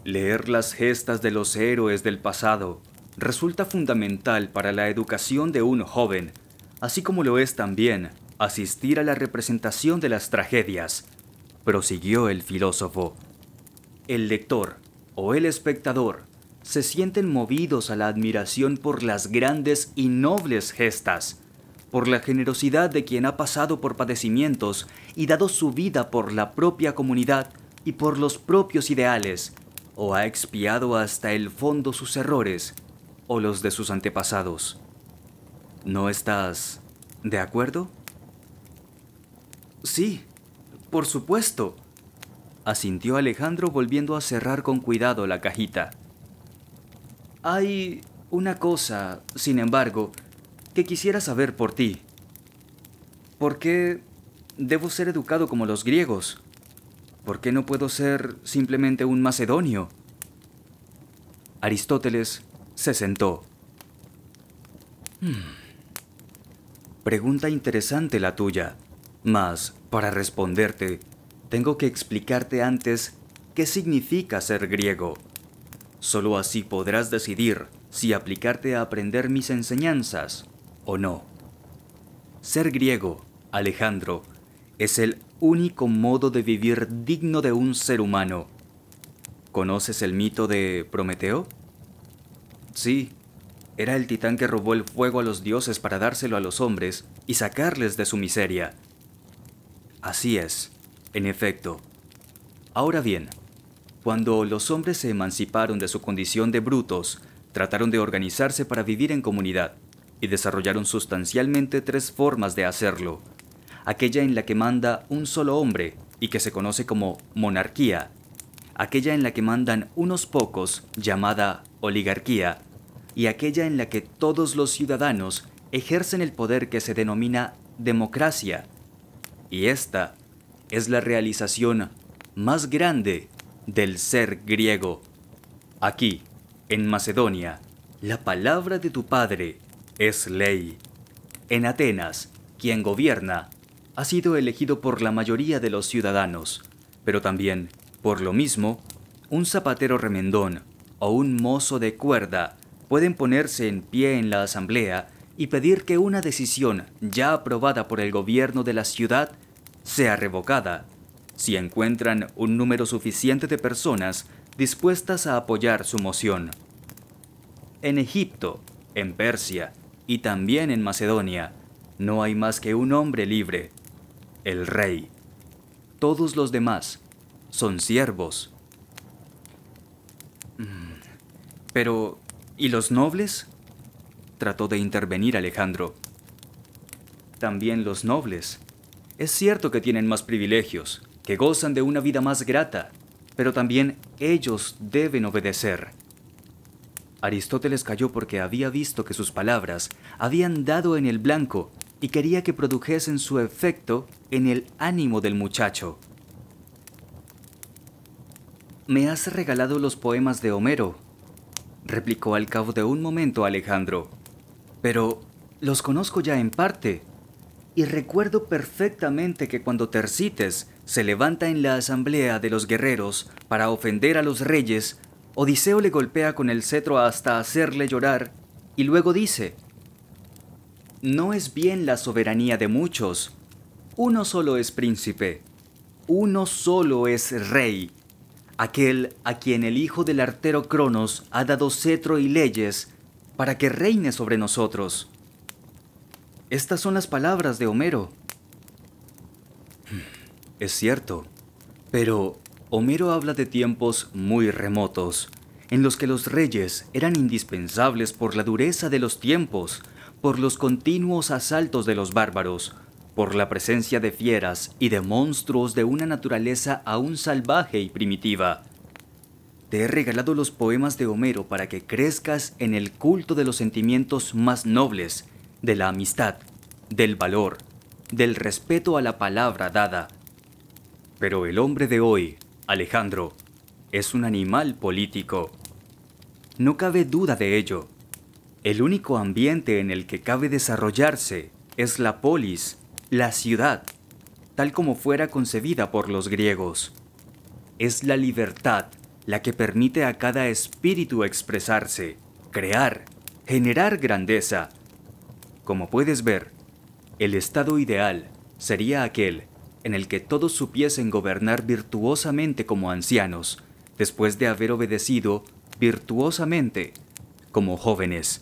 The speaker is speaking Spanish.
Leer las gestas de los héroes del pasado resulta fundamental para la educación de un joven, así como lo es también asistir a la representación de las tragedias, prosiguió el filósofo. El lector o el espectador se sienten movidos a la admiración por las grandes y nobles gestas, por la generosidad de quien ha pasado por padecimientos y dado su vida por la propia comunidad y por los propios ideales, o ha expiado hasta el fondo sus errores o los de sus antepasados. ¿No estás de acuerdo? Sí, por supuesto, asintió Alejandro volviendo a cerrar con cuidado la cajita. Hay una cosa, sin embargo, que quisiera saber por ti. ¿Por qué debo ser educado como los griegos? ¿Por qué no puedo ser simplemente un macedonio? Aristóteles se sentó. Pregunta interesante la tuya, mas para responderte, tengo que explicarte antes qué significa ser griego. Solo así podrás decidir si aplicarte a aprender mis enseñanzas o no. Ser griego, Alejandro, es el único modo de vivir digno de un ser humano. ¿Conoces el mito de Prometeo? Sí, era el titán que robó el fuego a los dioses para dárselo a los hombres y sacarles de su miseria. Así es, en efecto. Ahora bien, cuando los hombres se emanciparon de su condición de brutos, trataron de organizarse para vivir en comunidad y desarrollaron sustancialmente tres formas de hacerlo. Aquella en la que manda un solo hombre y que se conoce como monarquía, aquella en la que mandan unos pocos, llamada oligarquía, y aquella en la que todos los ciudadanos ejercen el poder que se denomina democracia. Y esta es la realización más grande del ser griego. Aquí, en Macedonia, la palabra de tu padre es ley. En Atenas, quien gobierna ha sido elegido por la mayoría de los ciudadanos, pero también, por lo mismo, un zapatero remendón o un mozo de cuerda pueden ponerse en pie en la asamblea y pedir que una decisión ya aprobada por el gobierno de la ciudad sea revocada, si encuentran un número suficiente de personas dispuestas a apoyar su moción. En Egipto, en Persia y también en Macedonia, no hay más que un hombre libre, el rey. Todos los demás son siervos. Pero, ¿y los nobles? Trató de intervenir Alejandro. También los nobles. Es cierto que tienen más privilegios, que gozan de una vida más grata, pero también ellos deben obedecer. Aristóteles calló porque había visto que sus palabras habían dado en el blanco y quería que produjesen su efecto en el ánimo del muchacho. «Me has regalado los poemas de Homero», replicó al cabo de un momento Alejandro. «Pero los conozco ya en parte, y recuerdo perfectamente que cuando Tersites se levanta en la asamblea de los guerreros para ofender a los reyes, Odiseo le golpea con el cetro hasta hacerle llorar, y luego dice: «No es bien la soberanía de muchos. Uno solo es príncipe. Uno solo es rey. Aquel a quien el hijo del artero Cronos ha dado cetro y leyes para que reine sobre nosotros». Estas son las palabras de Homero. Es cierto, pero Homero habla de tiempos muy remotos, en los que los reyes eran indispensables por la dureza de los tiempos, por los continuos asaltos de los bárbaros, por la presencia de fieras y de monstruos de una naturaleza aún salvaje y primitiva. Te he regalado los poemas de Homero para que crezcas en el culto de los sentimientos más nobles, de la amistad, del valor, del respeto a la palabra dada. Pero el hombre de hoy, Alejandro, es un animal político. No cabe duda de ello. El único ambiente en el que cabe desarrollarse es la polis, la ciudad, tal como fuera concebida por los griegos. Es la libertad, la que permite a cada espíritu expresarse, crear, generar grandeza. Como puedes ver, el estado ideal sería aquel en el que todos supiesen gobernar virtuosamente como ancianos, después de haber obedecido virtuosamente como jóvenes.